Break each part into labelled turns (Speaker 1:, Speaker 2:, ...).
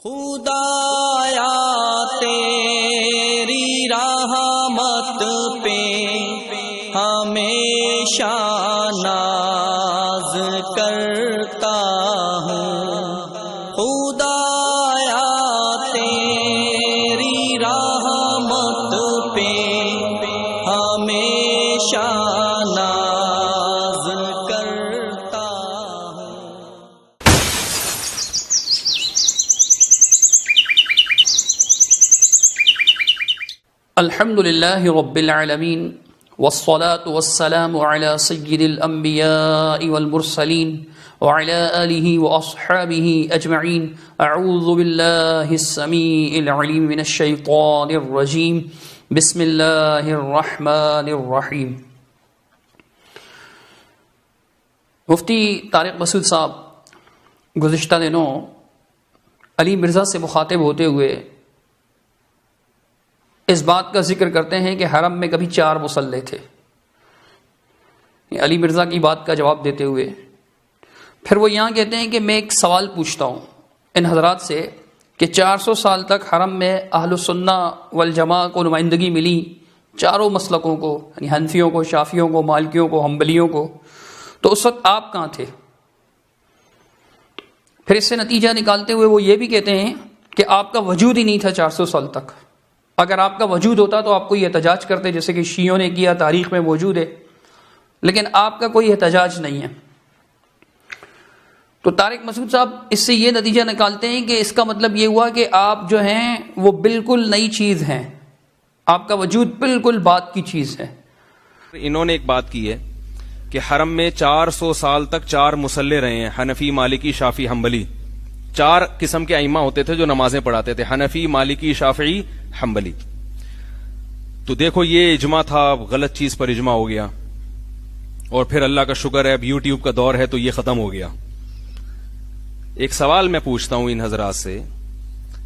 Speaker 1: خدایا تیری رحمت پہ ہمیشہ ناز کرتا ہوں، خدایا تیری رحمت پہ ہمیشہ ناز کرتا ہوں۔
Speaker 2: الحمد للہ رب العالمین والصلاة والسلام على سید الانبیاء والمرسلین وعلى آلہ واصحابہ اجمعین۔ اعوذ باللہ السمیع العلیم من الشیطان الرجیم، بسم اللہ الرحمن الرحیم۔ مفتی طارق مسعود صاحب گزشتہ دنوں علی مرزا سے مخاطب ہوتے ہوئے اس بات کا ذکر کرتے ہیں کہ حرم میں کبھی 4 مصلے تھے، علی مرزا کی بات کا جواب دیتے ہوئے۔ پھر وہ یہاں کہتے ہیں کہ میں ایک سوال پوچھتا ہوں ان حضرات سے کہ 400 سال تک حرم میں اہل السنہ والجماع کو نمائندگی ملی، چاروں مسلکوں کو، یعنی حنفیوں کو، شافیوں کو، مالکیوں کو، حنبلیوں کو، تو اس وقت آپ کہاں تھے؟ پھر اس سے نتیجہ نکالتے ہوئے وہ یہ بھی کہتے ہیں کہ آپ کا وجود ہی نہیں تھا 400 سال تک۔ اگر آپ کا وجود ہوتا تو آپ کوئی احتجاج کرتے، جیسے کہ شیعوں نے کیا، تاریخ میں موجود ہے، لیکن آپ کا کوئی احتجاج نہیں ہے۔ تو طارق مسعود صاحب اس سے یہ نتیجہ نکالتے ہیں کہ اس کا مطلب یہ ہوا کہ آپ جو ہیں وہ بالکل نئی چیز ہیں، آپ کا وجود بالکل بات کی چیز ہے۔
Speaker 3: انہوں نے ایک بات کی ہے کہ حرم میں 400 سال تک 4 مصلے رہے ہیں، حنفی، مالکی، شافعی، حنبلی۔ 4 قسم کے ائمہ ہوتے تھے جو نمازیں پڑھاتے تھے، حنفی، مالکی، شافعی، حنبلی۔ تو دیکھو یہ اجماع تھا، غلط چیز پر اجماع ہو گیا، اور پھر اللہ کا شکر ہے اب یوٹیوب کا دور ہے تو یہ ختم ہو گیا۔ ایک سوال میں پوچھتا ہوں ان حضرات سے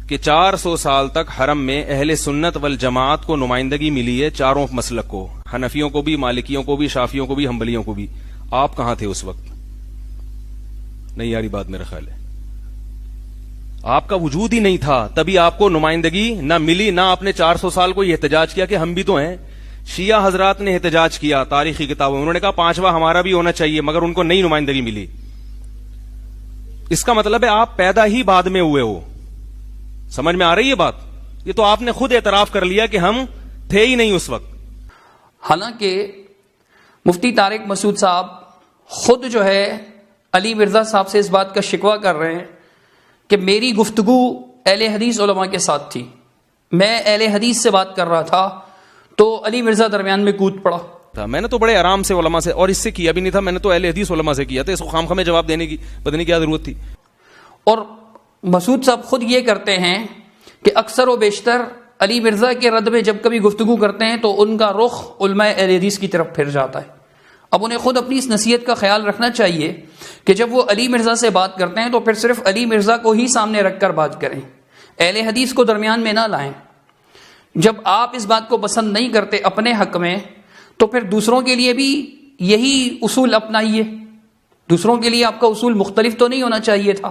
Speaker 3: کہ 400 سال تک حرم میں اہل سنت والجماعت کو نمائندگی ملی ہے، چاروں مسلک کو، حنفیوں کو بھی، مالکیوں کو بھی، شافیوں کو بھی، حنبلیوں کو بھی۔ آپ کہاں تھے اس وقت؟ نہیں یاری بات میرا خیال ہے آپ کا وجود ہی نہیں تھا، تبھی آپ کو نمائندگی نہ ملی، نہ آپ نے 400 سال کو یہ احتجاج کیا کہ ہم بھی تو ہیں۔ شیعہ حضرات نے احتجاج کیا تاریخی کتابوں میں، انہوں نے کہا 5واں ہمارا بھی ہونا چاہیے، مگر ان کو نئی نمائندگی ملی۔ اس کا مطلب ہے آپ پیدا ہی بعد میں ہوئے ہو۔ سمجھ میں آ رہی ہے بات؟ یہ تو آپ نے خود اعتراف کر لیا کہ ہم تھے ہی نہیں اس وقت۔
Speaker 2: حالانکہ مفتی طارق مسعود صاحب خود جو ہے علی مرزا صاحب سے اس بات کا شکوہ کر رہے ہیں کہ میری گفتگو اہل حدیث علماء کے ساتھ تھی، میں اہل حدیث سے بات کر رہا تھا تو علی مرزا درمیان میں کود پڑا
Speaker 3: تھا۔ میں نے تو بڑے آرام سے علماء سے، اور اس سے کیا بھی نہیں تھا، میں نے تو اہل حدیث علماء سے کیا تھا، اس کو خام خامے جواب دینے کی پتہ نہیں کیا ضرورت تھی۔
Speaker 2: اور مسعود صاحب خود یہ کرتے ہیں کہ اکثر و بیشتر علی مرزا کے رد میں جب کبھی گفتگو کرتے ہیں تو ان کا رخ علماء اہل حدیث کی طرف پھر جاتا ہے۔ اب انہیں خود اپنی اس نصیحت کا خیال رکھنا چاہیے کہ جب وہ علی مرزا سے بات کرتے ہیں تو پھر صرف علی مرزا کو ہی سامنے رکھ کر بات کریں، اہل حدیث کو درمیان میں نہ لائیں۔ جب آپ اس بات کو پسند نہیں کرتے اپنے حق میں تو پھر دوسروں کے لیے بھی یہی اصول اپنائیے۔ دوسروں کے لیے آپ کا اصول مختلف تو نہیں ہونا چاہیے تھا،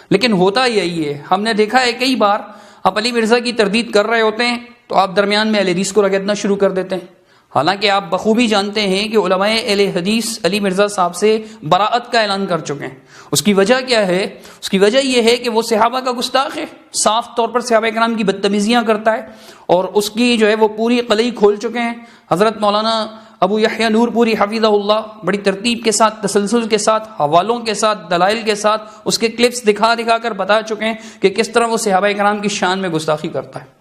Speaker 2: لیکن ہوتا یہی ہے۔ ہم نے دیکھا ہے کئی بار آپ علی مرزا کی تردید کر رہے ہوتے ہیں تو آپ درمیان میں اہل حدیث کو رگڑنا شروع کر دیتے ہیں، حالانکہ آپ بخوبی جانتے ہیں کہ علماء اہل حدیث علی مرزا صاحب سے براءت کا اعلان کر چکے ہیں۔ اس کی وجہ کیا ہے؟ اس کی وجہ یہ ہے کہ وہ صحابہ کا گستاخ ہے، صاف طور پر صحابہ کرام کی بدتمیزیاں کرتا ہے، اور اس کی جو ہے وہ پوری قلعی کھول چکے ہیں۔ حضرت مولانا ابو یحییٰ نور پوری حفظہ اللہ بڑی ترتیب کے ساتھ، تسلسل کے ساتھ، حوالوں کے ساتھ، دلائل کے ساتھ اس کے کلپس دکھا دکھا کر بتا چکے ہیں کہ کس طرح وہ صحابہ کرام کی شان میں گستاخی کرتا ہے۔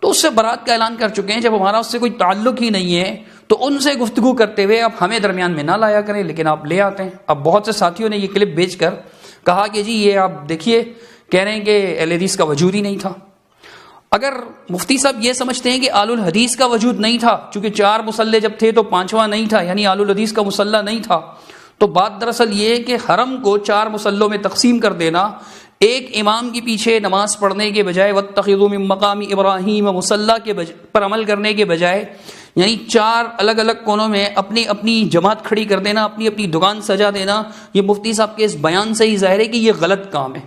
Speaker 2: تو اس سے برات کا اعلان کر چکے ہیں۔ جب ہمارا اس سے کوئی تعلق ہی نہیں ہے تو ان سے گفتگو کرتے ہوئے آپ ہمیں درمیان میں نہ لایا کریں، لیکن آپ لے آتے ہیں۔ اب بہت سے ساتھیوں نے یہ کلپ بھیج کر کہا کہ جی یہ آپ دیکھیے، کہہ رہے ہیں کہ اہل حدیث کا وجود ہی نہیں تھا۔ اگر مفتی صاحب یہ سمجھتے ہیں کہ آل الحدیث کا وجود نہیں تھا، چونکہ 4 مصلے جب تھے تو 5واں نہیں تھا، یعنی آل الحدیث کا مصلہ نہیں تھا، تو بات دراصل یہ ہے کہ حرم کو 4 مصلوں میں تقسیم کر دینا، ایک امام کے پیچھے نماز پڑھنے کے بجائے واتخذوا من مقام ابراہیم مصلی کے پر عمل کرنے کے بجائے، یعنی 4 الگ الگ کونوں میں اپنی اپنی جماعت کھڑی کر دینا، اپنی اپنی دکان سجا دینا، یہ مفتی صاحب کے اس بیان سے ہی ظاہر ہے کہ یہ غلط کام ہے۔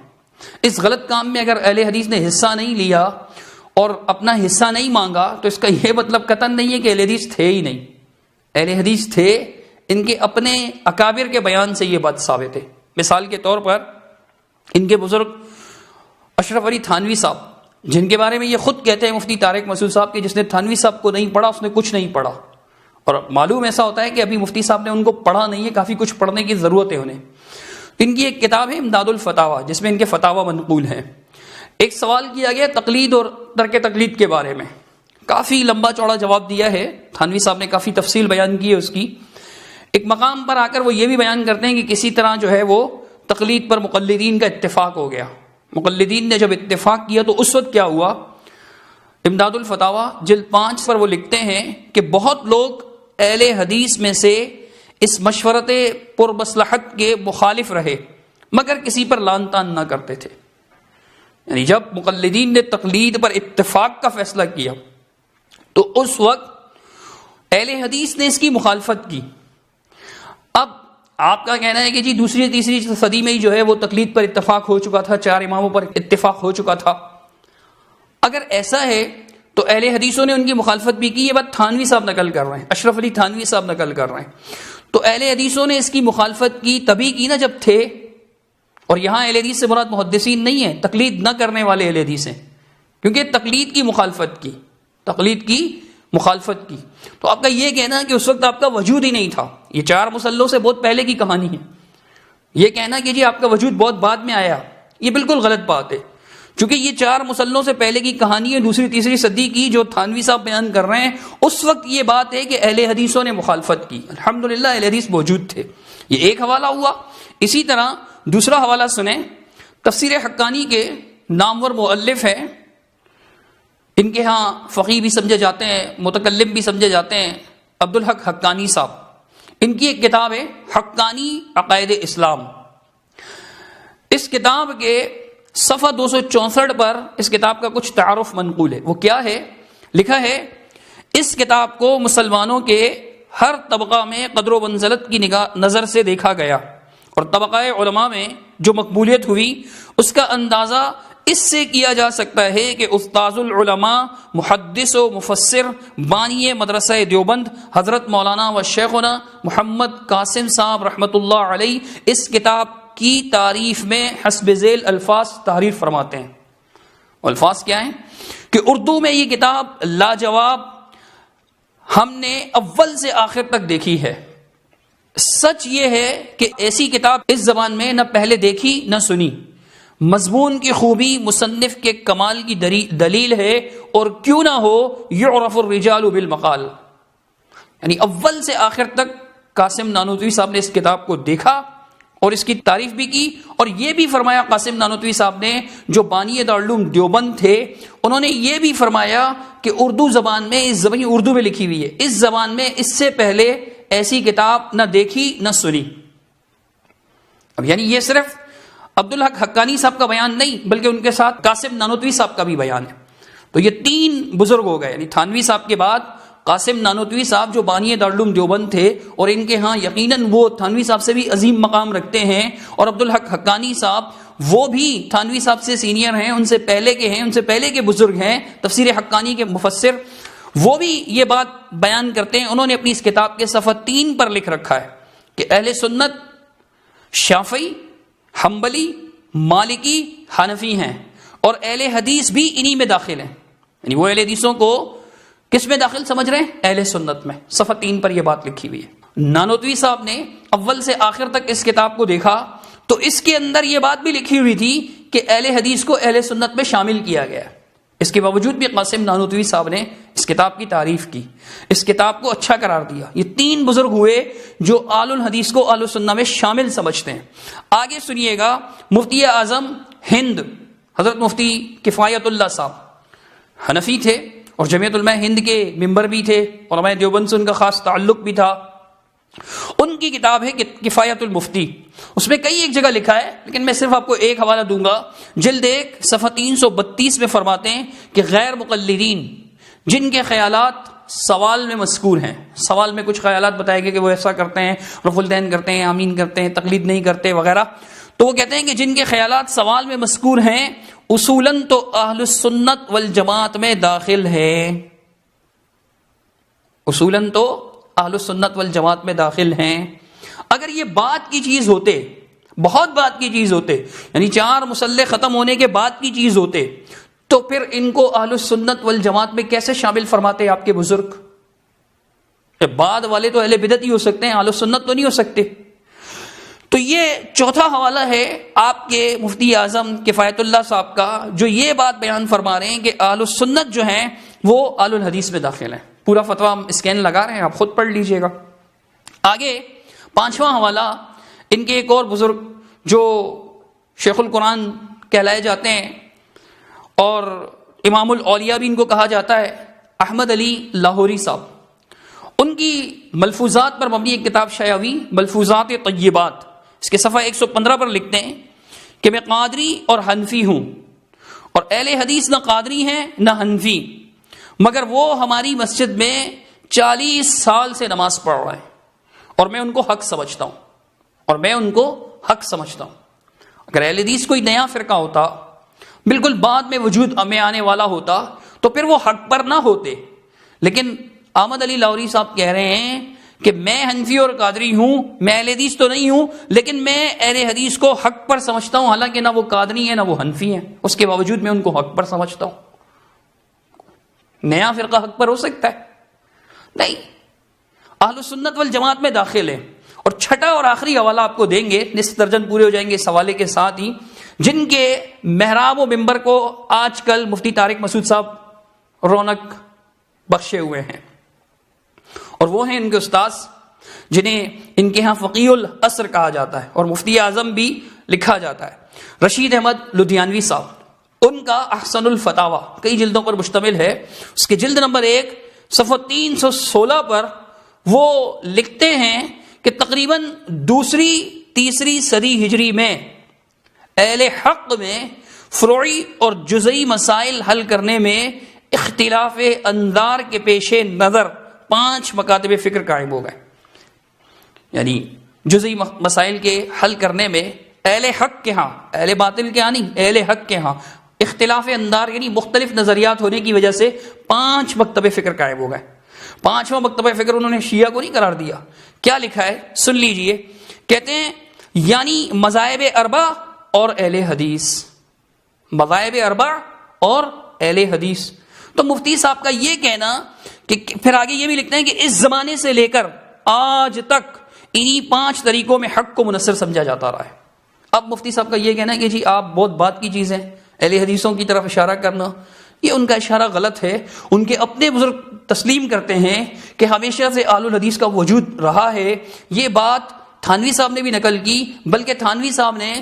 Speaker 2: اس غلط کام میں اگر اہل حدیث نے حصہ نہیں لیا اور اپنا حصہ نہیں مانگا تو اس کا یہ مطلب قطعاً نہیں ہے کہ اہل حدیث تھے ہی نہیں. اہل حدیث تھے، ان کے اپنے اکابر کے بیان سے یہ بات ثابت ہے. مثال کے طور پر ان کے بزرگ اشرف علی تھانوی صاحب، جن کے بارے میں یہ خود کہتے ہیں مفتی طارق مسعود صاحب کہ جس نے تھانوی صاحب کو نہیں پڑھا اس نے کچھ نہیں پڑھا. اور معلوم ایسا ہوتا ہے کہ ابھی مفتی صاحب نے ان کو پڑھا نہیں ہے، کافی کچھ پڑھنے کی ضرورت ہے انہیں. ان کی ایک کتاب ہے امداد الفتاوی جس میں ان کے فتاوی منقول ہیں. ایک سوال کیا گیا تقلید اور ترک تقلید کے بارے میں، کافی لمبا چوڑا جواب دیا ہے تھانوی صاحب نے، کافی تفصیل بیان کی ہے اس کی. ایک مقام پر آ کر وہ یہ بھی بیان کرتے ہیں کہ کسی طرح جو ہے وہ تقلید پر مقلدین کا اتفاق ہو گیا. مقلدین نے جب اتفاق کیا تو اس وقت کیا ہوا، امداد الفتاوی جلد 5 پر وہ لکھتے ہیں کہ بہت لوگ اہل حدیث میں سے اس مشورت پر مصلحت کے مخالف رہے مگر کسی پر لان تان نہ کرتے تھے. یعنی جب مقلدین نے تقلید پر اتفاق کا فیصلہ کیا تو اس وقت اہل حدیث نے اس کی مخالفت کی. اب آپ کا کہنا ہے کہ جی دوسری تیسری صدی میں ہی جو ہے وہ تقلید پر اتفاق ہو چکا تھا، 4 اماموں پر اتفاق ہو چکا تھا. اگر ایسا ہے تو اہل حدیثوں نے ان کی مخالفت بھی کی. یہ بات تھانوی صاحب نقل کر رہے ہیں، اشرف علی تھانوی صاحب نقل کر رہے ہیں. تو اہل حدیثوں نے اس کی مخالفت کی تبھی کی نا جب تھے. اور یہاں اہل حدیث سے مراد محدثین نہیں ہے، تقلید نہ کرنے والے اہل حدیث ہیں، کیونکہ تقلید کی مخالفت کی، تقلید کی مخالفت کی. تو آپ کا یہ کہنا کہ اس وقت آپ کا وجود ہی نہیں تھا، یہ 4 مسلوں سے بہت پہلے کی کہانی ہے. یہ کہنا کہ جی آپ کا وجود بہت بعد میں آیا، یہ بالکل غلط بات ہے. چونکہ یہ 4 مسلوں سے پہلے کی کہانی ہے، دوسری تیسری صدی کی، جو تھانوی صاحب بیان کر رہے ہیں اس وقت یہ بات ہے کہ اہل حدیثوں نے مخالفت کی. الحمدللہ اہل حدیث موجود تھے. یہ ایک حوالہ ہوا. اسی طرح دوسرا حوالہ سنیں، تفسیر حقانی کے نامور مؤلف ہیں، ان کے ہاں فقیہ بھی سمجھے جاتے ہیں، متکلم بھی سمجھے جاتے ہیں، عبدالحق حقانی صاحب. ان کی ایک کتاب ہے حقانی عقائد اسلام. اس کتاب کے صفحہ 264 پر اس کتاب کا کچھ تعارف منقول ہے. وہ کیا ہے؟ لکھا ہے اس کتاب کو مسلمانوں کے ہر طبقہ میں قدر و منزلت کی نظر سے دیکھا گیا اور طبقہ علماء میں جو مقبولیت ہوئی اس کا اندازہ اس سے کیا جا سکتا ہے کہ استاذ العلماء، محدث و مفسر، بانی مدرسہ دیوبند حضرت مولانا و شیخنا محمد قاسم صاحب رحمۃ اللہ علیہ اس کتاب کی تعریف میں حسب ذیل الفاظ تحریر فرماتے ہیں. الفاظ کیا ہیں؟ کہ اردو میں یہ کتاب لاجواب ہم نے اول سے آخر تک دیکھی ہے. سچ یہ ہے کہ ایسی کتاب اس زبان میں نہ پہلے دیکھی نہ سنی. مضمون کی خوبی مصنف کے کمال کی دلیل ہے، اور کیوں نہ ہو یعرف الرجال بالمقال. یعنی اول سے آخر تک قاسم نانوتوی صاحب نے اس کتاب کو دیکھا اور اس کی تعریف بھی کی. اور یہ بھی فرمایا قاسم نانوتوی صاحب نے، جو بانی دارالعلوم دیوبند تھے، انہوں نے یہ بھی فرمایا کہ اردو زبان میں، اس زبان اردو میں لکھی ہوئی ہے، اس زبان میں اس سے پہلے ایسی کتاب نہ دیکھی نہ سنی. اب یعنی یہ صرف عبدالحق حقانی صاحب کا بیان نہیں بلکہ ان کے ساتھ قاسم نانوتوی صاحب کا بھی بیان ہے. تو یہ 3 بزرگ ہو گئے، یعنی تھانوی صاحب کے بعد قاسم نانوتوی صاحب جو بانی دارالعلوم دیوبند تھے، اور ان کے ہاں یقیناً وہ تھانوی صاحب سے بھی عظیم مقام رکھتے ہیں، اور عبدالحق حقانی صاحب وہ بھی تھانوی صاحب سے سینئر ہیں، ان سے پہلے کے ہیں، ان سے پہلے کے بزرگ ہیں، تفسیر حقانی کے مفسر. وہ بھی یہ بات بیان کرتے ہیں. انہوں نے اپنی اس کتاب کے صفحہ 3 پر لکھ رکھا ہے کہ اہل سنت شافعی، حنبلی، مالکی، حنفی ہیں، اور اہل حدیث بھی انہی میں داخل ہیں. یعنی وہ اہل حدیثوں کو کس میں داخل سمجھ رہے ہیں؟ اہل سنت میں. صفحہ 3 پر یہ بات لکھی ہوئی ہے. نانوتوی صاحب نے اول سے آخر تک اس کتاب کو دیکھا تو اس کے اندر یہ بات بھی لکھی ہوئی تھی کہ اہل حدیث کو اہل سنت میں شامل کیا گیا. اس کے باوجود بھی قاسم نانوتوی صاحب نے اس کتاب کی تعریف کی، اس کتاب کو اچھا قرار دیا. یہ 3 بزرگ ہوئے جو آل الحدیث کو آل السنہ میں شامل سمجھتے ہیں. آگے سنیے گا، مفتی اعظم ہند حضرت مفتی کفایت اللہ صاحب حنفی تھے اور جمعیت علماء ہند کے ممبر بھی تھے، علماء دیوبند سے ان کا خاص تعلق بھی تھا. ان کی کتاب ہے کفایت المفتی. اس میں کئی ایک جگہ لکھا ہے لیکن میں صرف آپ کو ایک حوالہ دوں گا. جلد 1 صفحہ 332 میں فرماتے ہیں کہ غیر مقلدین جن کے خیالات سوال میں مذکور ہیں، سوال میں کچھ خیالات بتائے گئے کہ وہ ایسا کرتے ہیں، رفع الدین کرتے ہیں، آمین کرتے ہیں، تقلید نہیں کرتے وغیرہ، تو وہ کہتے ہیں کہ جن کے خیالات سوال میں مذکور ہیں اصولاً تو اہل السنت والجماعت میں داخل ہے، اصولاً تو اہل السنت والجماعت میں داخل ہیں۔ اگر یہ بات کی چیز ہوتے، بہت بات کی چیز ہوتے، یعنی 4 مسلح ختم ہونے کے بعد کی چیز ہوتے، تو پھر ان کو اہل السنت والجماعت میں کیسے شامل فرماتے آپ کے بزرگ؟ بعد والے تو اہل بدعت ہی ہو سکتے ہیں، اہل السنت تو نہیں ہو سکتے۔ تو یہ چوتھا حوالہ ہے آپ کے مفتی اعظم کفایت اللہ صاحب کا، جو یہ بات بیان فرما رہے ہیں کہ اہل السنت جو ہیں وہ اہل الحدیث میں داخل ہیں۔ پورا فتویٰ ہم اسکین لگا رہے ہیں، آپ خود پڑھ لیجئے گا۔ آگے 5واں حوالہ، ان کے ایک اور بزرگ جو شیخ القرآن کہلائے جاتے ہیں اور امام الاولیاء بھی ان کو کہا جاتا ہے، احمد علی لاہوری صاحب، ان کی ملفوظات پر مبنی ایک کتاب شائع ہوئی، ملفوظات طیبات، اس کے صفحہ 115 پر لکھتے ہیں کہ میں قادری اور حنفی ہوں، اور اہل حدیث نہ قادری ہیں نہ حنفی، مگر وہ ہماری مسجد میں 40 سال سے نماز پڑھ رہے ہیں اور میں ان کو حق سمجھتا ہوں، اور میں ان کو حق سمجھتا ہوں۔ اگر اہل حدیث کوئی نیا فرقہ ہوتا، بالکل بعد میں وجود میں آنے والا ہوتا، تو پھر وہ حق پر نہ ہوتے، لیکن احمد علی لاہوری صاحب کہہ رہے ہیں کہ میں حنفی اور قادری ہوں، میں اہل حدیث تو نہیں ہوں، لیکن میں اہل حدیث کو حق پر سمجھتا ہوں، حالانکہ نہ وہ قادری ہیں نہ وہ حنفی ہیں، اس کے باوجود میں ان کو حق پر سمجھتا ہوں۔ نیا فرقہ حق پر ہو سکتا ہے؟ نہیں، اہل سنت والجماعت میں داخل ہے۔ اور چھٹا اور آخری حوالہ آپ کو دیں گے، نصف درجن پورے ہو جائیں گے اس حوالے کے ساتھ ہی، جن کے محراب و ممبر کو آج کل مفتی طارق مسعود صاحب رونق بخشے ہوئے ہیں، اور وہ ہیں ان کے استاذ جنہیں ان کے ہاں فقیہ العصر کہا جاتا ہے اور مفتی اعظم بھی لکھا جاتا ہے، رشید احمد لدھیانوی صاحب۔ ان کا احسن الفتاوی کئی جلدوں پر مشتمل ہے، اس کے جلد نمبر 1 صفحہ 316 پر وہ لکھتے ہیں کہ تقریباً 2ری-3ری صدی ہجری میں اہل حق میں فروعی اور جزئی مسائل حل کرنے میں اختلاف انظار کے پیش نظر 5 مکاتب فکر قائم ہو گئے۔ یعنی جزئی مسائل کے حل کرنے میں اہل حق کے ہاں، اہل باطل کے ہاں نہیں، اہل حق کے ہاں اختلاف اندار یعنی مختلف نظریات ہونے کی وجہ سے 5 مکتب فکر قائم ہو گئے۔ 5واں مکتبہ فکر انہوں نے شیعہ کو نہیں قرار دیا۔ کیا لکھا ہے سن لیجئے، کہتے ہیں یعنی مذاہب اربع اور اہل حدیث، مذاہب اربع اور اہل حدیث۔ تو مفتی صاحب کا یہ کہنا کہ پھر آگے یہ بھی لکھتے ہیں کہ اس زمانے سے لے کر آج تک انہی 5 طریقوں میں حق کو منحصر سمجھا جاتا رہا ہے۔ اب مفتی صاحب کا یہ کہنا ہے کہ جی آپ بہت بات کی چیزیں اہل حدیثوں کی طرف اشارہ کرنا، یہ ان کا اشارہ غلط ہے۔ ان کے اپنے بزرگ تسلیم کرتے ہیں کہ ہمیشہ سے اہل الحدیث کا وجود رہا ہے۔ یہ بات تھانوی صاحب نے بھی نقل کی، بلکہ تھانوی صاحب نے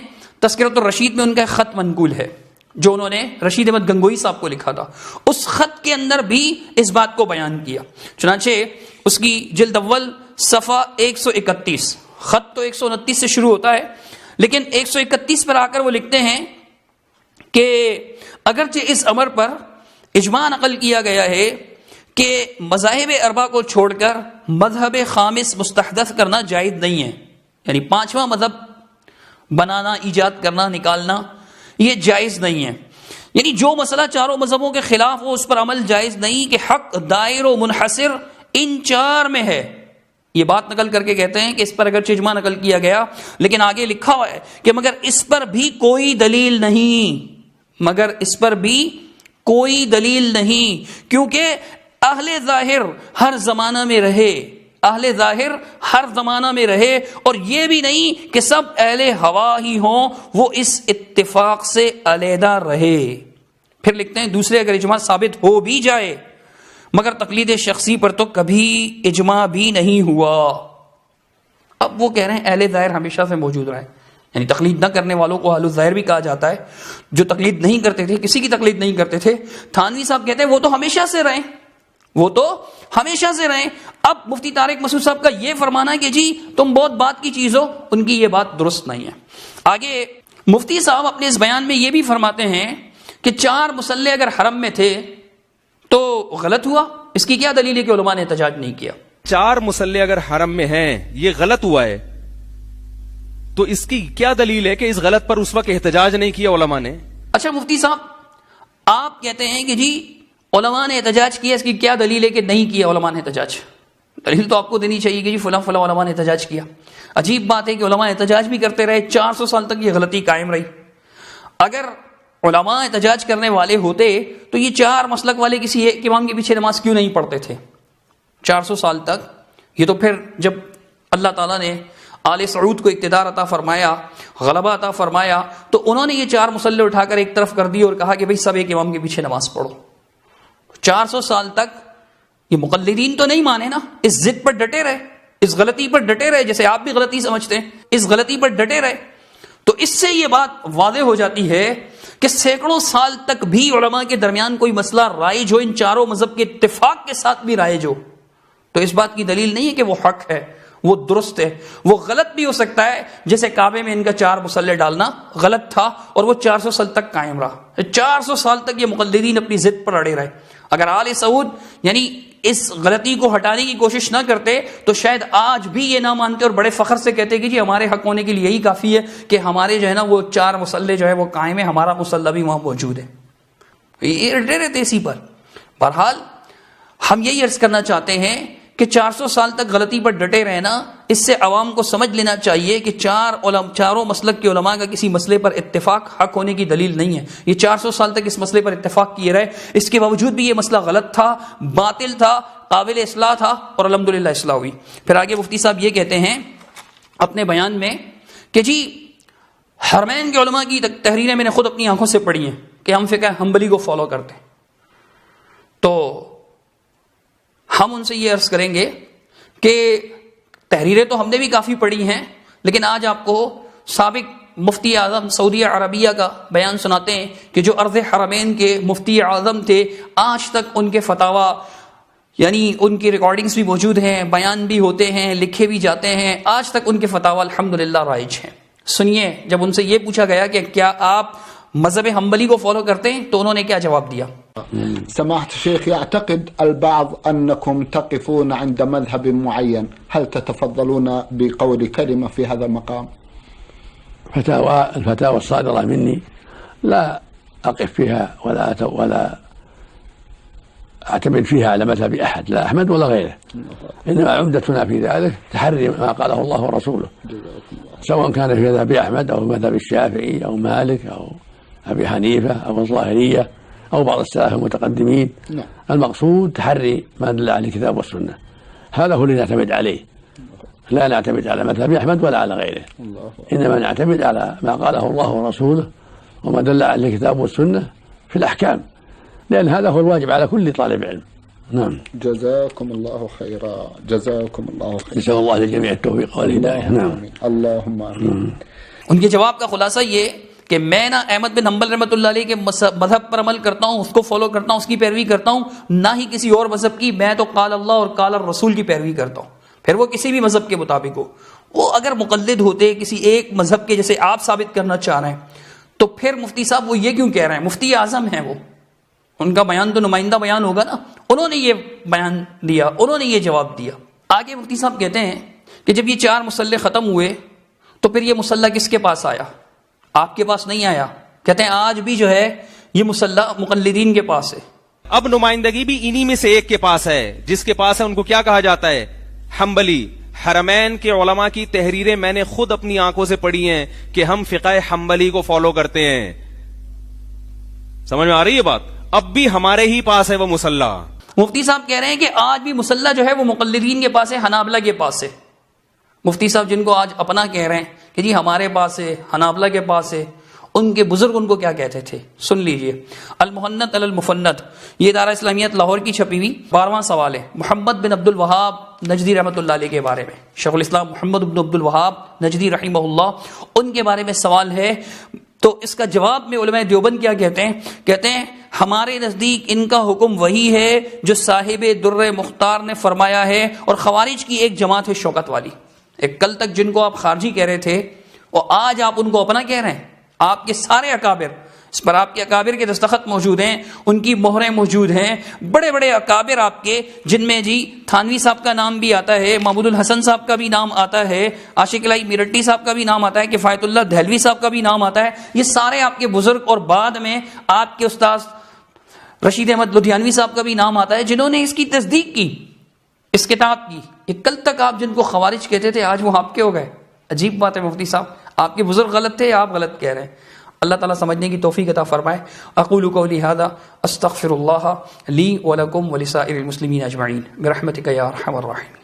Speaker 2: تذکرۃ الرشید میں ان کا خط منقول ہے جو انہوں نے رشید احمد گنگوئی صاحب کو لکھا تھا، اس خط کے اندر بھی اس بات کو بیان کیا۔ چنانچہ اس کی جلد اول صفحہ 131، خط تو 129 سے شروع ہوتا ہے لیکن 131 پر آ کر وہ لکھتے ہیں کہ اگرچہ اس امر پر اجماع نقل کیا گیا ہے کہ مذاہب اربع کو چھوڑ کر مذہب خامس مستحدث کرنا جائز نہیں ہے، یعنی 5واں مذہب بنانا، ایجاد کرنا، نکالنا یہ جائز نہیں ہے، یعنی جو مسئلہ 4 مذہبوں کے خلاف ہو اس پر عمل جائز نہیں، کہ حق دائر و منحصر ان 4 میں ہے۔ یہ بات نقل کر کے کہتے ہیں کہ اس پر اگرچہ اجماع نقل کیا گیا لیکن آگے لکھا ہوا ہے کہ مگر اس پر بھی کوئی دلیل نہیں، مگر اس پر بھی کوئی دلیل نہیں، کیونکہ اہل ظاہر ہر زمانہ میں رہے، اہل ظاہر ہر زمانہ میں رہے، اور یہ بھی نہیں کہ سب اہل ہوا ہی ہوں، وہ اس اتفاق سے علیحدہ رہے۔ پھر لکھتے ہیں دوسرے اگر اجماع ثابت ہو بھی جائے مگر تقلید شخصی پر تو کبھی اجماع بھی نہیں ہوا۔ اب وہ کہہ رہے ہیں اہل ظاہر ہمیشہ سے موجود رہے، یعنی تقلید نہ کرنے والوں کو اہل الظاہر بھی کہا جاتا ہے، جو تقلید نہیں کرتے تھے، کسی کی تقلید نہیں کرتے تھے۔ تھانوی صاحب کہتے ہیں وہ تو ہمیشہ سے رہے، وہ تو ہمیشہ سے رہے۔ اب مفتی طارق مسعود صاحب کا یہ فرمانا ہے کہ جی تم بہت بات کی چیز ہو، ان کی یہ بات درست نہیں ہے۔ آگے مفتی صاحب اپنے اس بیان میں یہ بھی فرماتے ہیں کہ 4 مسلح اگر حرم میں تھے تو غلط ہوا، اس کی کیا دلیل ہے کہ علماء نے احتجاج نہیں کیا؟
Speaker 3: 4 مسلح اگر حرم میں ہیں یہ غلط ہوا ہے، تو اس کی کیا دلیل ہے کہ اس غلط پر اس وقت احتجاج نہیں کیا علماء نے؟
Speaker 2: اچھا مفتی صاحب، آپ کہتے ہیں کہ جی علماء نے احتجاج کیا، اس کی کیا دلیل ہے کہ نہیں کیا علماء نے احتجاج؟ دلیل تو آپ کو دینی چاہیے کہ جی فلاں فلاں علماء نے احتجاج کیا۔ عجیب بات ہے کہ علماء احتجاج بھی کرتے رہے، 400 سال تک یہ غلطی قائم رہی۔ اگر علماء احتجاج کرنے والے ہوتے تو یہ 4 مسلک والے کسی ایک امام کے پیچھے نماز کیوں نہیں پڑھتے تھے 400 سال تک؟ یہ تو پھر جب اللہ تعالیٰ نے آل سعود کو اقتدار عطا فرمایا، غلبہ عطا فرمایا، تو انہوں نے یہ 4 مصلے اٹھا کر ایک طرف کر دی اور کہا کہ بھئی سب ایک امام کے پیچھے نماز پڑھو۔ 400 سال تک یہ مقلدین تو نہیں مانے نا، اس ضد پر ڈٹے رہے، اس غلطی پر ڈٹے رہے، جیسے آپ بھی غلطی سمجھتے ہیں، اس غلطی پر ڈٹے رہے۔ تو اس سے یہ بات واضح ہو جاتی ہے کہ سینکڑوں سال تک بھی علماء کے درمیان کوئی مسئلہ رائج ہو، ان چاروں مذہب کے اتفاق کے ساتھ بھی رائج ہو، تو اس بات کی دلیل نہیں ہے کہ وہ حق ہے، وہ درست ہے۔ وہ غلط بھی ہو سکتا ہے، جیسے کعبے میں ان کا 4 مصلے ڈالنا غلط تھا اور وہ 400 سال تک قائم رہا۔ 400 سال تک یہ مقلدین اپنی ضد پر اڑے رہے۔ اگر آل سعود یعنی اس غلطی کو ہٹانے کی کوشش نہ کرتے تو شاید آج بھی یہ نہ مانتے اور بڑے فخر سے کہتے کہ جی ہمارے حق ہونے کے لیے یہی کافی ہے کہ ہمارے جو ہے نا وہ 4 مصلے جو ہے وہ قائم ہے، ہمارا مصلی بھی وہاں موجود ہے۔ یہ ڈرے رہتے اسی پر۔ بہرحال ہم یہی عرض کرنا چاہتے ہیں کہ 400 سال تک غلطی پر ڈٹے رہنا، اس سے عوام کو سمجھ لینا چاہیے کہ چاروں مسلک کے علماء کا کسی مسئلے پر اتفاق حق ہونے کی دلیل نہیں ہے۔ یہ 400 سال تک اس مسئلے پر اتفاق کیے رہے، اس کے باوجود بھی یہ مسئلہ غلط تھا، باطل تھا، قابل اصلاح تھا، اور الحمدللہ اصلاح ہوئی۔ پھر آگے مفتی صاحب یہ کہتے ہیں اپنے بیان میں کہ جی حرمین کے علماء کی تحریریں میں نے خود اپنی آنکھوں سے پڑھی ہیں کہ ہم فقہ حنبلی کو فالو کرتے ہیں، تو ہم ان سے یہ عرض کریں گے کہ تحریریں تو ہم نے بھی کافی پڑھی ہیں، لیکن آج آپ کو سابق مفتی اعظم سعودیہ عربیہ کا بیان سناتے ہیں کہ جو ارض حرمین کے مفتی اعظم تھے، آج تک ان کے فتاوا یعنی ان کی ریکارڈنگز بھی موجود ہیں، بیان بھی ہوتے ہیں، لکھے بھی جاتے ہیں، آج تک ان کے فتاوا الحمدللہ رائج ہیں۔ سنیے، جب ان سے یہ پوچھا گیا کہ کیا آپ مذہب حنبلی کو فالو کرتے ہیں تو انہوں نے کیا جواب دیا؟
Speaker 4: سماحة الشيخ، يعتقد البعض أنكم تقفون عند مذهب معين، هل تتفضلون بقول كلمة في هذا المقام؟
Speaker 5: الفتاوى الصادرة مني لا أقف فيها ولا أعتمد فيها على مذهب أحد، لا أحمد ولا غيره، إنما عمدتنا في ذلك تحري ما قاله الله ورسوله، سواء كان في مذهب أحمد أو مذهب الشافعي أو مالك أو أبي حنيفة أو الظاهرية أو بعض السلف المتقدمين. المقصود تحري ما دل عليه الكتاب والسنة، هذا هو اللي نعتمد عليه، لا نعتمد على مذهب أحمد ولا على غيره، إنما نعتمد على ما قاله الله ورسوله وما دل عليه الكتاب والسنة في الأحكام، لأن هذا هو الواجب على كل طالب علم. نعم.
Speaker 4: جزاكم الله خيرا، جزاكم الله خيرا.
Speaker 5: نسأل الله للجميع التوفيق والهداية. نعم.
Speaker 4: اللهم آمين.
Speaker 2: ان کے جواب کا خلاصہ یہ کہ میں نہ احمد بن حنبل رحمۃ اللہ علیہ کے مذہب پر عمل کرتا ہوں، اس کو فالو کرتا ہوں، اس کی پیروی کرتا ہوں، نہ ہی کسی اور مذہب کی، میں تو قال اللہ اور قال الرسول کی پیروی کرتا ہوں، پھر وہ کسی بھی مذہب کے مطابق ہو۔ وہ اگر مقلد ہوتے کسی ایک مذہب کے جیسے آپ ثابت کرنا چاہ رہے ہیں تو پھر مفتی صاحب وہ یہ کیوں کہہ رہے ہیں؟ مفتی اعظم ہیں وہ، ان کا بیان تو نمائندہ بیان ہوگا نا، انہوں نے یہ بیان دیا، انہوں نے یہ جواب دیا۔ آگے مفتی صاحب کہتے ہیں کہ جب یہ 4 مصلے ختم ہوئے تو پھر یہ مصلی کس کے پاس آیا؟ آپ کے پاس نہیں آیا۔ کہتے ہیں آج بھی جو ہے یہ مصلی مقلدین کے پاس ہے۔
Speaker 3: اب نمائندگی بھی انہی میں سے ایک کے پاس ہے، جس کے پاس ہے ان کو کیا کہا جاتا ہے؟ حنبلی۔ حرمین کے علماء کی تحریریں میں نے خود اپنی آنکھوں سے پڑھی ہیں کہ ہم فقہ حنبلی کو فالو کرتے ہیں۔ سمجھ میں آ رہی ہے بات؟ اب بھی ہمارے ہی پاس ہے وہ مصلی۔
Speaker 2: مفتی صاحب کہہ رہے ہیں کہ آج بھی مصلی جو ہے وہ مقلدین کے پاس ہے، حنابلہ کے پاس ہے۔ مفتی صاحب جن کو آج اپنا کہہ رہے ہیں کہ جی ہمارے پاس ہے، حنابلہ کے پاس ہے، ان کے بزرگ ان کو کیا کہتے تھے؟ سن لیجئے، المحنت علی المفند، یہ ادارہ اسلامیت لاہور کی چھپی ہوئی 12واں سوال ہے، محمد بن عبد الوہاب نجدی رحمۃ اللہ علیہ کے بارے میں، شیخ الاسلام محمد بن عبد الوہاب نجدی رحمہ اللہ، ان کے بارے میں سوال ہے۔ تو اس کا جواب میں علماء دیوبند کیا کہتے ہیں؟ کہتے ہیں ہمارے نزدیک ان کا حکم وہی ہے جو صاحب در مختار نے فرمایا ہے، اور خوارج کی ایک جماعت ہے شوکت والی۔ ایک کل تک جن کو آپ خارجی کہہ رہے تھے اور آج آپ ان کو اپنا کہہ رہے ہیں۔ آپ کے سارے اکابر اس پر آپ کے اکابر کے دستخط موجود ہیں، ان کی مہریں موجود ہیں، بڑے بڑے اکابر آپ کے، جن میں جی تھانوی صاحب کا نام بھی آتا ہے، محمود الحسن صاحب کا بھی نام آتا ہے، عاشق الہی میرٹی صاحب کا بھی نام آتا ہے، کفایت اللہ دہلوی صاحب کا بھی نام آتا ہے. یہ سارے آپ کے بزرگ، اور بعد میں آپ کے استاذ رشید احمد لدھیانوی صاحب کا بھی نام آتا ہے، جنہوں نے اس کی تصدیق کی، اس کتاب کی. یہ کل تک آپ جن کو خوارج کہتے تھے آج وہ آپ کے ہو گئے. عجیب بات ہے مفتی صاحب، آپ کے بزرگ غلط تھے، آپ غلط کہہ رہے ہیں. اللہ تعالیٰ سمجھنے کی توفیق عطا فرمائے. اقول قولی ھذا استغفر اللہ لی ولکم ولسائر المسلمین اجمعین برحمتک یا ارحم الراحمین.